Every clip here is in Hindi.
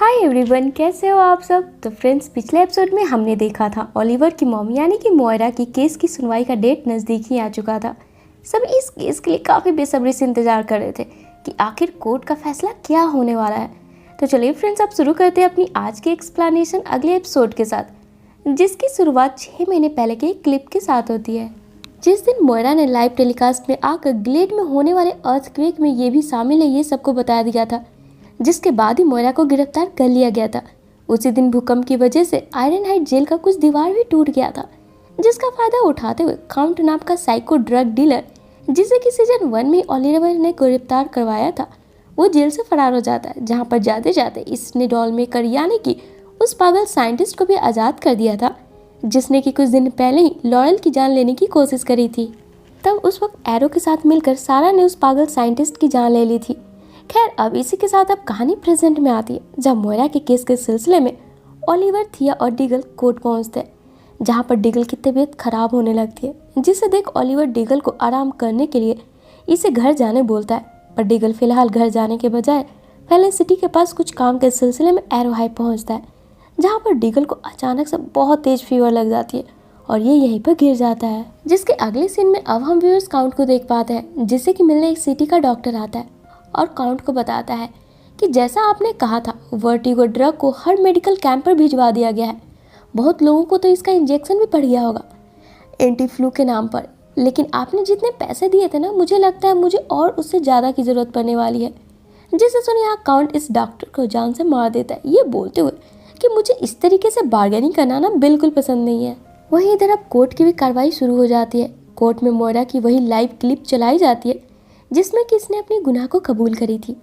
हाय एवरीवन, कैसे हो आप सब। तो फ्रेंड्स, पिछले एपिसोड में हमने देखा था ओलिवर की मॉम यानी कि मोयरा की केस की सुनवाई का डेट नज़दीक ही आ चुका था। सब इस केस के लिए काफ़ी बेसब्री से इंतज़ार कर रहे थे कि आखिर कोर्ट का फैसला क्या होने वाला है। तो चलिए फ्रेंड्स, अब शुरू करते हैं अपनी आज की एक्सप्लेनेशन अगले एपिसोड के साथ, जिसकी शुरुआत 6 महीने पहले के एक क्लिप के साथ होती है। जिस दिन मोयरा ने लाइव टेलीकास्ट में आकर ग्लेड में होने वाले अर्थक्वेक में ये भी शामिल है ये सबको बता दिया था, जिसके बाद ही मोयरा को गिरफ्तार कर लिया गया था। उसी दिन भूकंप की वजह से आयरन हाइट जेल का कुछ दीवार भी टूट गया था, जिसका फायदा उठाते हुए काउंट नाम का साइको ड्रग डीलर, जिसे कि सीजन 1 में ओलिवर ने गिरफ्तार करवाया था, वो जेल से फरार हो जाता है, जहाँ पर जाते जाते इसने डॉल मेकर यानी कि उस पागल साइंटिस्ट को भी आज़ाद कर दिया था, जिसने कि कुछ दिन पहले ही लॉरेल की जान लेने की कोशिश करी थी। तब उस वक्त एरो के साथ मिलकर सारा ने उस पागल साइंटिस्ट की जान ले ली थी। खैर, अब इसी के साथ अब कहानी प्रेजेंट में आती है, जब मोयरा के केस के सिलसिले में ओलिवर, थिया और डिगल कोर्ट पहुंचते हैं, जहां पर डिगल की तबीयत खराब होने लगती है, जिसे देख ओलिवर डिगल को आराम करने के लिए इसे घर जाने बोलता है। पर डिगल फिलहाल घर जाने के बजाय फेलिसिटी के पास कुछ काम के सिलसिले में एरो हाइट पहुँचता है, जहाँ पर डिगल को अचानक से बहुत तेज फीवर लग जाती है और ये यहीं पर गिर जाता है। जिसके अगले सीन में अब हम व्यूअर्स काउंट को देख पाते हैं, जिससे कि मिलने एक सिटी का डॉक्टर आता है और काउंट को बताता है कि जैसा आपने कहा था, वर्टिगो ड्रग को हर मेडिकल कैंप पर भिजवा दिया गया है। बहुत लोगों को तो इसका इंजेक्शन भी पड़ गया होगा एंटी फ्लू के नाम पर, लेकिन आपने जितने पैसे दिए थे ना, मुझे लगता है मुझे और उससे ज़्यादा की ज़रूरत पड़ने वाली है। जिसे सुन यहाँ काउंट इस डॉक्टर को जान से मार देता है, ये बोलते हुए कि मुझे इस तरीके से बार्गेनिंग करना ना बिल्कुल पसंद नहीं है। वहीं इधर अब कोर्ट की भी कार्रवाई शुरू हो जाती है। कोर्ट में मोयरा की वही लाइव क्लिप चलाई जाती है, जिसमें कि इसने अपने गुनाह को कबूल करी थी।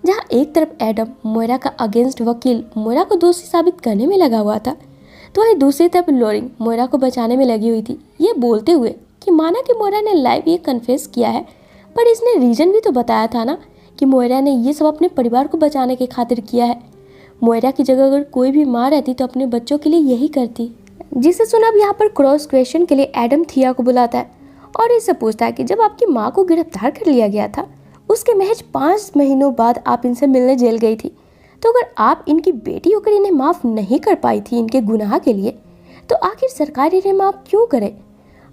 जहां एक तरफ एडम, मोयरा का अगेंस्ट वकील, मोयरा को दोषी साबित करने में लगा हुआ था, तो वहीं दूसरी तरफ लॉरेन मोयरा को बचाने में लगी हुई थी, ये बोलते हुए कि माना कि मोयरा ने लाइव ये कन्फेस किया है, पर इसने रीजन भी तो बताया था ना कि मोयरा ने ये सब अपने परिवार को बचाने के खातिर किया है। मोयरा की जगह अगर कोई भी माँ रहती तो अपने बच्चों के लिए यही करती। जिसे सुन अब यहाँ पर क्रॉस क्वेश्चन के लिए एडम थिया को बुलाता है और इससे पूछता है कि जब आपकी माँ को गिरफ्तार कर लिया गया था, उसके महज 5 महीनों बाद आप इनसे मिलने जेल गई थी, तो अगर आप इनकी बेटी होकर इन्हें माफ़ नहीं कर पाई थी इनके गुनाह के लिए, तो आखिर सरकार इन्हें माफ़ क्यों करे।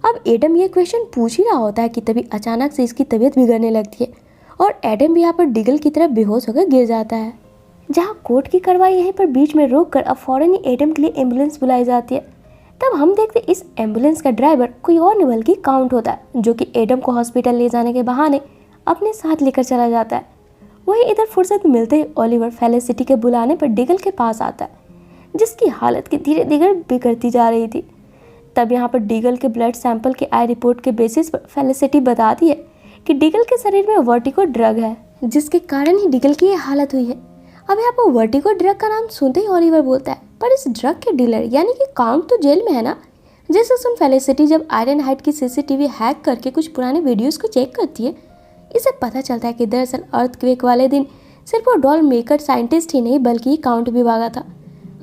अब एडम ये क्वेश्चन पूछ ही रहा होता है कि तभी अचानक से इसकी तबीयत बिगड़ने लगती है और एडम भी यहाँ पर डिगल की तरफ बेहोश होकर गिर जाता है। जहाँ कोर्ट की कार्रवाई यहीं पर बीच में रोक कर अब फौरन ही एडम के लिए एम्बुलेंस बुलाई जाती है। तब हम देखते इस एम्बुलेंस का ड्राइवर कोई और नहीं बल्कि काउंट होता है, जो कि एडम को हॉस्पिटल ले जाने के बहाने अपने साथ लेकर चला जाता है। वहीं इधर फुर्सत मिलते ही ओलिवर फेलिसिटी के बुलाने पर डिगल के पास आता है, जिसकी हालत की धीरे धीरे बिगड़ती जा रही थी। तब यहाँ पर डिगल के ब्लड सैंपल के आई रिपोर्ट के बेसिस पर फेलिसिटी बताती है कि डिगल के शरीर में वर्टिगो ड्रग है, जिसके कारण ही डिगल की ये हालत हुई है। अब यहाँ पर वर्टिगो ड्रग का नाम सुनते ही ओलिवर बोलता है, पर इस ड्रग के डीलर यानी कि काउंट तो जेल में है ना। जैसे सुन फेलिसिटी जब आयरन हाइट की सीसीटीवी हैक करके कुछ पुराने वीडियोस को चेक करती है, इसे पता चलता है कि दरअसल अर्थक्वेक वाले दिन सिर्फ वो डॉल मेकर साइंटिस्ट ही नहीं बल्कि काउंट भी भागा था।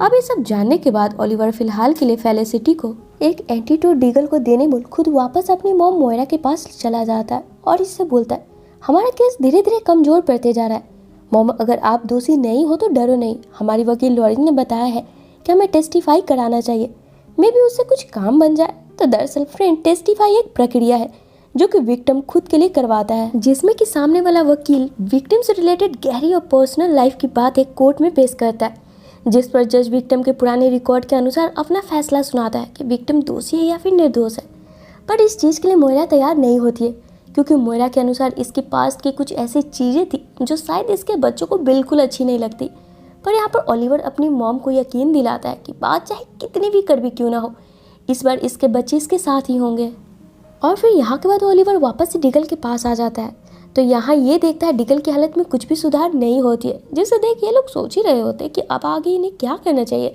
अब ये सब जानने के बाद ओलिवर फिलहाल के लिए फेलिसिटी को एक एंटीडोट डिगल को देने बोल खुद वापस अपनी मॉम मोयरा के पास चला जाता है और इससे बोलता है, हमारा केस धीरे धीरे कमजोर पड़ते जा रहा है मॉम, अगर आप दोषी नहीं हो तो डरो नहीं। हमारी वकील लॉरेन ने बताया है कि हमें टेस्टिफाई कराना चाहिए, मे भी उससे कुछ काम बन जाए। तो दरअसल फ्रेंड, टेस्टिफाई एक प्रक्रिया है जो कि विक्टिम खुद के लिए करवाता है, जिसमें कि सामने वाला वकील विक्टिम से रिलेटेड गहरी और पर्सनल लाइफ की बात एक कोर्ट में पेश करता है, जिस पर जज विक्टिम के पुराने रिकॉर्ड के अनुसार अपना फैसला सुनाता है कि विक्टिम दोषी है या फिर निर्दोष है। पर इस चीज़ के लिए मोयरा तैयार नहीं होती है, क्योंकि मोयरा के अनुसार इसके पास्ट की कुछ ऐसी चीज़ें थी जो शायद इसके बच्चों को बिल्कुल अच्छी नहीं लगती। पर यहाँ पर ओलिवर अपनी मॉम को यकीन दिलाता है कि बात चाहे कितनी भी कड़वी क्यों ना हो, इस बार इसके बच्चे इसके साथ ही होंगे। और फिर यहाँ के बाद ओलिवर वापस से डिगल के पास आ जाता है, तो यहाँ ये देखता है डिगल की हालत में कुछ भी सुधार नहीं होती है, जिसे देख ये लोग सोच ही रहे होते हैं कि अब आगे इन्हें क्या करना चाहिए,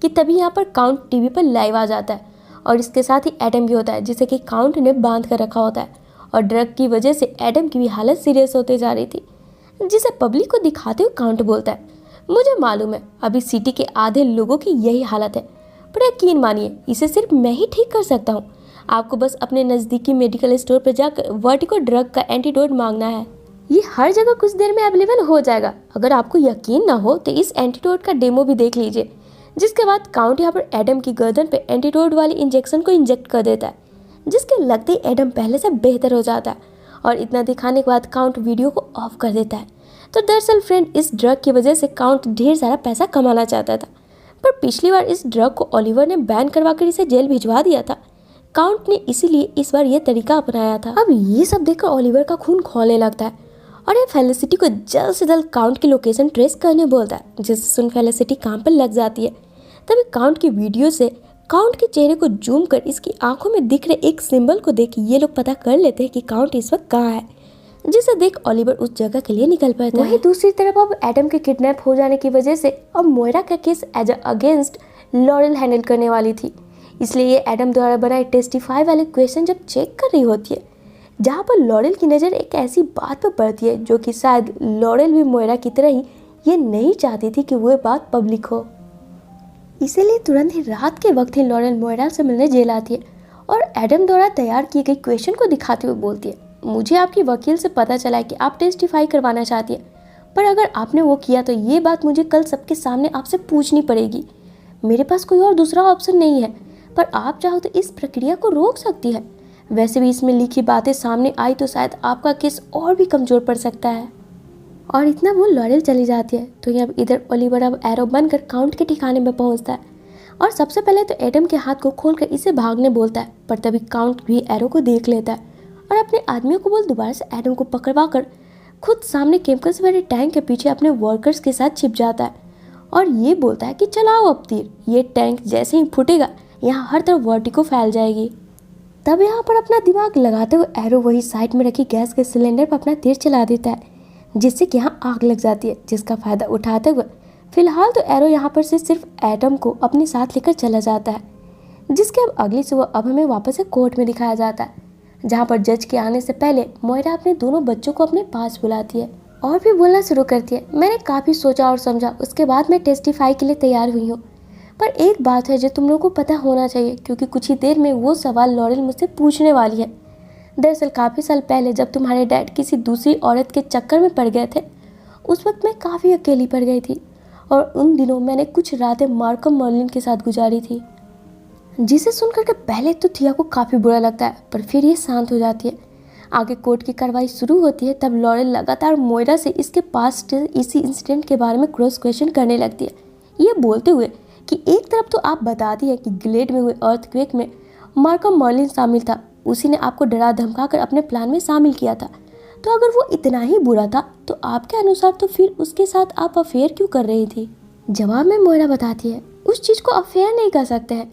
कि तभी यहाँ पर काउंट टीवी पर लाइव आ जाता है और इसके साथ ही एडम भी होता है, जिसे कि काउंट ने बांध कर रखा होता है और ड्रग की वजह से एडम की भी हालत सीरियस होते जा रही थी, जिसे पब्लिक को दिखाते हुए काउंट बोलता है, मुझे मालूम है अभी सिटी के आधे लोगों की यही हालत है, पर यकीन मानिए इसे सिर्फ मैं ही ठीक कर सकता हूँ। आपको बस अपने नज़दीकी मेडिकल स्टोर पर जाकर वर्टिगो ड्रग का एंटीडोट मांगना है। ये हर जगह कुछ देर में अवेलेबल हो जाएगा। अगर आपको यकीन ना हो तो इस एंटीडोट का डेमो भी देख लीजिए। जिसके बाद काउंट यहाँ पर एडम की गर्दन पे एंटीडोट वाली इंजेक्शन को इंजेक्ट कर देता है, जिसके लगते ही एडम पहले से बेहतर हो जाता है। और इतना दिखाने के बाद काउंट वीडियो को ऑफ कर देता है। तो दरअसल फ्रेंड, इस ड्रग की वजह से काउंट ढेर सारा पैसा कमाना चाहता था, पर पिछली बार इस ड्रग को ओलिवर ने बैन करवा कर इसे जेल भिजवा दिया था। काउंट ने इसीलिए इस बार ये तरीका अपनाया था। अब ये सब देखकर ओलिवर का खून खौलने लगता है और ये फेलिसिटी को जल्द से जल्द काउंट की लोकेशन ट्रेस करने बोलता है, जिससे सुन फेलिसिटी काम पर लग जाती है। तभी काउंट की वीडियो से काउंट के चेहरे को जूम कर इसकी आंखों में दिख रहे एक सिंबल को देख ये लोग पता कर लेते हैं कि काउंट इस वक्त कहाँ है, जिसे देख ओलिवर उस जगह के लिए निकल पड़ता है। वहीं दूसरी तरफ अब एडम के किडनैप हो जाने की वजह से अब मोयरा का case as against Laurel handle करने वाली थी। इसलिए ये एडम द्वारा बनाए टेस्टिफाई वाले क्वेश्चन जब चेक कर रही होती है, जहाँ पर लॉरेल की नज़र एक ऐसी बात पर पड़ती है जो कि शायद लॉरेल भी मोयरा की तरह ही ये नहीं चाहती थी कि वो बात पब्लिक हो। इसीलिए तुरंत ही रात के वक्त ही लॉरेल मोयरा से मिलने जेल आती है और एडम द्वारा तैयार किए गए क्वेश्चन को दिखाते हुए बोलती है, मुझे आपकी वकील से पता चला है कि आप टेस्टिफाई करवाना चाहती है, पर अगर आपने वो किया तो ये बात मुझे कल सबके सामने आपसे पूछनी पड़ेगी। मेरे पास कोई और दूसरा ऑप्शन नहीं है, पर आप चाहो तो इस प्रक्रिया को रोक सकती है। वैसे भी इसमें लिखी बातें सामने आई तो शायद आपका केस और भी कमज़ोर पड़ सकता है। और इतना वो लॉरेल चली जाती है तो अब इधर ओलिवर अब एरो बनकर काउंट के ठिकाने में पहुंचता है और सबसे पहले तो एडम के हाथ को खोलकर इसे भागने बोलता है, पर तभी काउंट भी एरो को देख लेता है और अपने आदमियों को बोल दोबारा से एडम को पकड़वा कर खुद सामने केमिकल से भरे टैंक के पीछे अपने वर्कर्स के साथ छिप जाता है और ये बोलता है कि चलाओ अब तीर। ये टैंक जैसे ही फूटेगा यहाँ हर तरफ वर्टिको फैल जाएगी। तब यहाँ पर अपना दिमाग लगाते हुए एरो वही साइड में रखी गैस के सिलेंडर पर अपना तीर चला देता है, जिससे कि यहाँ आग लग जाती है, जिसका फायदा उठाते हुए फिलहाल तो एरो यहाँ पर से सिर्फ एटम को अपने साथ लेकर चला जाता है, जिसके अब अगली सुबह अब हमें वापस से कोर्ट में दिखाया जाता है, जहाँ पर जज के आने से पहले मोयरा अपने दोनों बच्चों को अपने पास बुलाती है और भी बोलना शुरू करती है, मैंने काफ़ी सोचा और समझा, उसके बाद मैं टेस्टिफाई के लिए तैयार हुई हूँ, पर एक बात है जो तुम लोगों को पता होना चाहिए, क्योंकि कुछ ही देर में वो सवाल लॉरेल मुझसे पूछने वाली है। दरअसल काफ़ी साल पहले जब तुम्हारे डैड किसी दूसरी औरत के चक्कर में पड़ गए थे, उस वक्त मैं काफ़ी अकेली पड़ गई थी और उन दिनों मैंने कुछ रातें मार्कम मर्लिन के साथ गुजारी थी। जिसे सुनकर के पहले तो थिया को काफ़ी बुरा लगता है, पर फिर ये शांत हो जाती है। आगे कोर्ट की कार्रवाई शुरू होती है, तब लॉरेल लगातार मोयरा से इसके पास्ट इसी इंसिडेंट के बारे में क्रॉस क्वेश्चन करने लगती है, ये बोलते हुए कि एक तरफ तो आप बताती है कि ग्लेड में हुए अर्थक्वेक में मार्कम मर्लिन शामिल था, उसी ने आपको डरा धमका कर अपने प्लान में शामिल किया था, तो अगर वो इतना ही बुरा था तो आपके अनुसार तो फिर उसके साथ आप अफेयर क्यों कर रही थी। जवाब में मोयरा बताती है उस चीज़ को अफेयर नहीं कर सकते हैं,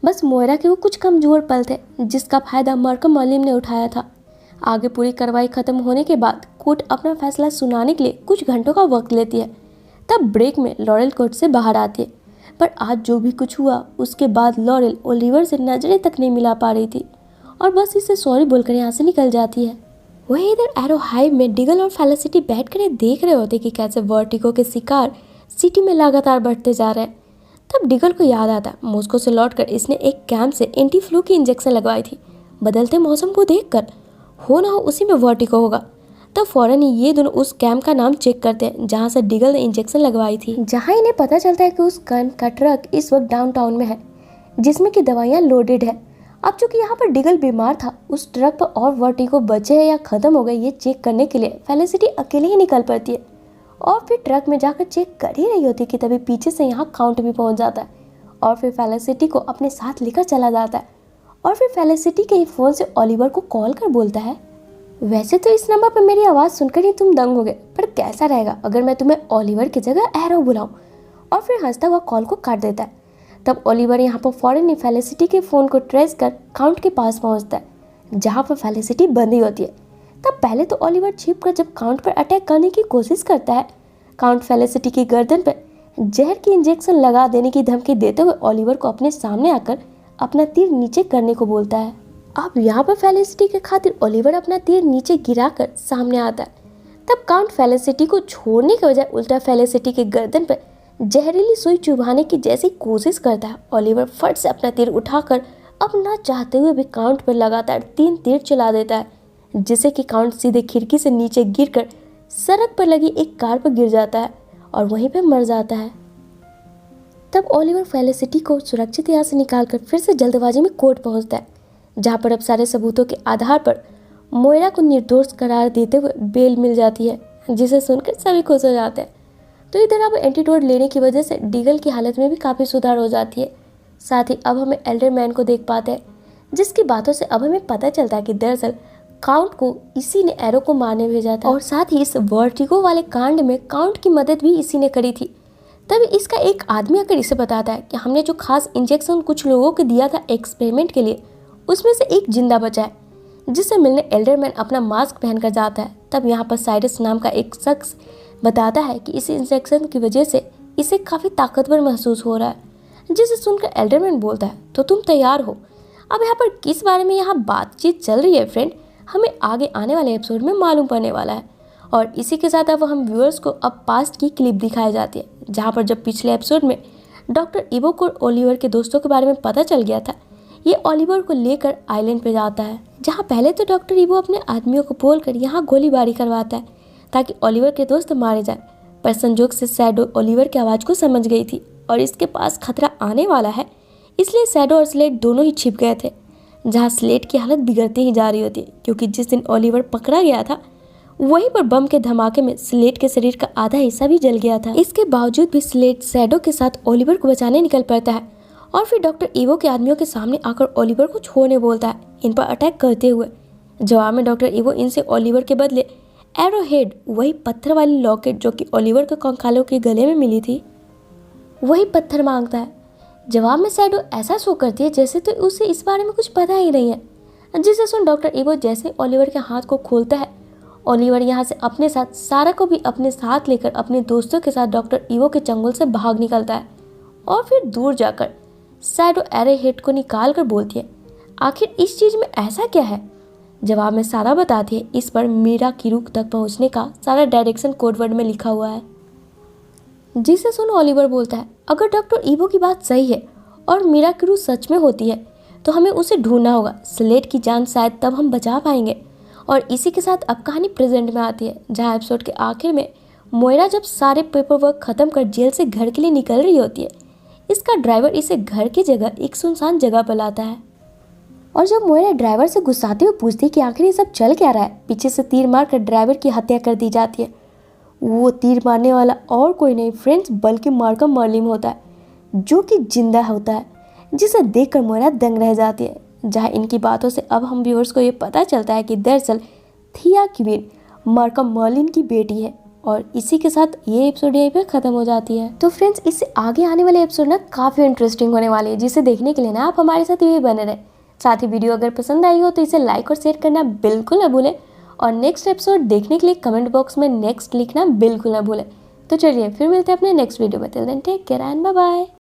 बस मोयरा के वो कुछ कमज़ोर पल थे जिसका फायदा मार्कम मर्लिन ने उठाया था। आगे पूरी कार्रवाई खत्म होने के बाद कोर्ट अपना फैसला सुनाने के लिए कुछ घंटों का वक्त लेती है। तब ब्रेक में लॉरेल कोर्ट से बाहर आती है, पर आज जो भी कुछ हुआ उसके बाद लॉरेल ओलिवर से नजरें तक नहीं मिला पा रही थी और बस इसे सॉरी बोलकर यहाँ से निकल जाती है। वहीं इधर एरो हाइव में डिगल और फेलिसिटी बैठकर देख रहे होते कि कैसे वर्टिगो के शिकार सिटी में लगातार बढ़ते जा रहे हैं। तब डिगल को याद आता मॉस्को से लौटकर इसने एक कैंप से एंटी फ्लू की इंजेक्शन लगवाई थी। बदलते मौसम को देखकर हो ना हो उसी में वर्टिगो होगा। तब फौरन ही ये दोनों उस कैंप का नाम चेक करते हैं जहाँ से डिगल ने इंजेक्शन लगवाई थी। जहाँ इन्हें पता चलता है कि उस कैंप का ट्रक इस वक्त डाउनटाउन में है, जिसमें कि दवाइयाँ लोडेड है। अब चूंकि यहाँ पर डिगल बीमार था, उस ट्रक पर और वर्टिगो बचे हैं या खत्म हो गए ये चेक करने के लिए फेलिसिटी अकेले ही निकल पड़ती है और फिर ट्रक में जाकर चेक कर ही रही होती कि तभी पीछे से यहाँ काउंट भी पहुँच जाता है और फिर फेलिसिटी को अपने साथ लेकर चला जाता है और फिर फेलिसिटी के फ़ोन से ओलिवर को कॉल कर बोलता है, वैसे तो इस नंबर पर मेरी आवाज़ सुनकर ही तुम दंग हो गए, पर कैसा रहेगा अगर मैं तुम्हें ओलिवर की जगह एरो बुलाऊं। और फिर हंसता हुआ कॉल को काट देता है। तब ओलिवर यहाँ पर फौरन ही फेलिसिटी के फ़ोन को ट्रेस कर काउंट के पास पहुँचता है, जहाँ पर फेलिसिटी बंदी होती है। तब पहले तो ओलिवर छिपकर जब काउंट पर अटैक करने की कोशिश करता है, काउंट फेलिसिटी की गर्दन पर जहर की इंजेक्शन लगा देने की धमकी देते हुए ओलिवर को अपने सामने आकर अपना तीर नीचे करने को बोलता है। अब यहाँ पर फेलिसिटी के खातिर ओलिवर अपना तीर नीचे गिराकर सामने आता है। तब काउंट फेलिसिटी को छोड़ने के बजाय उल्टा फेलिसिटी के गर्दन पर जहरीली सुई चुभाने की जैसी कोशिश करता है। ओलिवर फट से अपना तीर उठाकर अब ना चाहते हुए भी काउंट पर लगातार 3 तीर चला देता है, जिससे कि काउंट सीधे खिड़की से नीचे गिरकर सड़क पर लगी एक कार पर गिर जाता है और वहीं पर मर जाता है। तब ओलिवर फेलिसिटी को सुरक्षित यहाँ से निकालकर फिर से जल्दबाजी में कोर्ट पहुंचता है, जहां पर अब सारे सबूतों के आधार पर मोयरा को निर्दोष करार देते हुए बेल मिल जाती है, जिसे सुनकर सभी खुश हो जाते हैं। तो इधर अब एंटीडोट लेने की वजह से डीगल की हालत में भी काफ़ी सुधार हो जाती है। साथ ही अब हमें एल्डर मैन को देख पाते हैं, जिसकी बातों से अब हमें पता चलता है कि दरअसल काउंट को इसी ने एरो को मारने भेजा था और साथ ही इस वर्टिगो वाले कांड में काउंट की मदद भी इसी ने करी थी। तभी इसका एक आदमी आकर इसे बताता है कि हमने जो खास इंजेक्शन कुछ लोगों को दिया था एक्सपेरिमेंट के लिए, उसमें से एक जिंदा बचा है, जिसे मिलने एल्डरमैन अपना मास्क पहनकर जाता है। तब यहाँ पर साइरस नाम का एक शख्स बताता है कि इस इंजेक्शन की वजह से इसे काफ़ी ताकतवर महसूस हो रहा है, जिसे सुनकर एल्डरमैन बोलता है तो तुम तैयार हो। अब यहाँ पर किस बारे में यहाँ बातचीत चल रही है फ्रेंड, हमें आगे आने वाले एपिसोड में मालूम पड़ने वाला है। और इसी के साथ अब हम व्यूअर्स को अब पास्ट की क्लिप दिखाई जाती है, जहाँ पर जब पिछले एपिसोड में डॉक्टर इवो को ओलिवर के दोस्तों के बारे में पता चल गया था, ये ओलिवर को लेकर आइलैंड पे जाता है, जहाँ पहले तो डॉक्टर इवो अपने आदमियों को बोलकर यहाँ गोलीबारी करवाता है ताकि ओलिवर के दोस्त मारे जाएं। पर संजोग से सैडो ओलिवर की आवाज़ को समझ गई थी और इसके पास खतरा आने वाला है, इसलिए सैडो और स्लेट दोनों ही छिप गए थे, जहाँ स्लेट की हालत बिगड़ती ही जा रही होती है, क्योंकि जिस दिन ओलिवर पकड़ा गया था वहीं पर बम के धमाके में स्लेट के शरीर का आधा हिस्सा भी जल गया था। इसके बावजूद भी स्लेट सैडो के साथ ओलिवर को बचाने निकल पड़ता है और फिर डॉक्टर इवो के आदमियों के सामने आकर ओलिवर को छोड़ने बोलता है, इन पर अटैक करते हुए। जवाब में डॉक्टर इवो इनसे ओलिवर के बदले एरो हेड, वही पत्थर वाली लॉकेट जो कि ओलिवर के कंकालों के गले में मिली थी, वही पत्थर मांगता है। जवाब में सैडो ऐसा शो करती है जैसे तो उसे इस बारे में कुछ पता ही नहीं है, जिसे सुन डॉक्टर इवो जैसे ओलिवर के हाथ को खोलता है, ओलिवर यहाँ से अपने साथ सारा को भी अपने साथ लेकर अपने दोस्तों के साथ डॉक्टर इवो के चंगुल से भाग निकलता है और फिर दूर जाकर सैडो एरो हेड को निकाल कर बोलती है, आखिर इस चीज़ में ऐसा क्या है। जवाब में सारा बताती है, इस पर मीरा किरुक तक पहुँचने का सारा डायरेक्शन कोडवर्ड में लिखा हुआ है। जिसे सुन ओलिवर बोलता है, अगर डॉक्टर इवो की बात सही है और मीरा किरुक सच में होती है तो हमें उसे ढूंढना होगा, स्लेट की जान शायद तब हम बचा पाएंगे। और इसी के साथ अब कहानी प्रेजेंट में आती है, जहाँ एपिसोड के आखिर में मोयरा जब सारे पेपर वर्क खत्म कर जेल से घर के लिए निकल रही होती है, इसका ड्राइवर इसे घर की जगह एक सुनसान जगह पर लाता है। और जब मोयरा ड्राइवर से गुस्साते हुए पूछती है कि आखिर ये सब चल क्या रहा है, पीछे से तीर मारकर ड्राइवर की हत्या कर दी जाती है। वो तीर मारने वाला और कोई नहीं फ्रेंड्स, बल्कि मार्कम मर्लिन होता है, जो कि जिंदा होता है, जिसे देखकर मोयरा दंग रह जाती है। जहाँ इनकी बातों से अब हम व्यूअर्स को ये पता चलता है कि दरअसल थिया क्वीन मार्कम मर्लिन की बेटी है। और इसी के साथ ये एपिसोड यहीं पे खत्म हो जाती है। तो फ्रेंड्स, इससे आगे आने वाले एपिसोड ना काफ़ी इंटरेस्टिंग होने वाले हैं, जिसे देखने के लिए ना आप हमारे साथ ये बने रहे। साथ ही वीडियो अगर पसंद आई हो तो इसे लाइक और शेयर करना बिल्कुल ना भूलें, और नेक्स्ट एपिसोड देखने के लिए कमेंट बॉक्स में नेक्स्ट लिखना बिल्कुल ना भूलें। तो चलिए फिर मिलते हैं अपने नेक्स्ट वीडियो में। Till then take care and bye bye.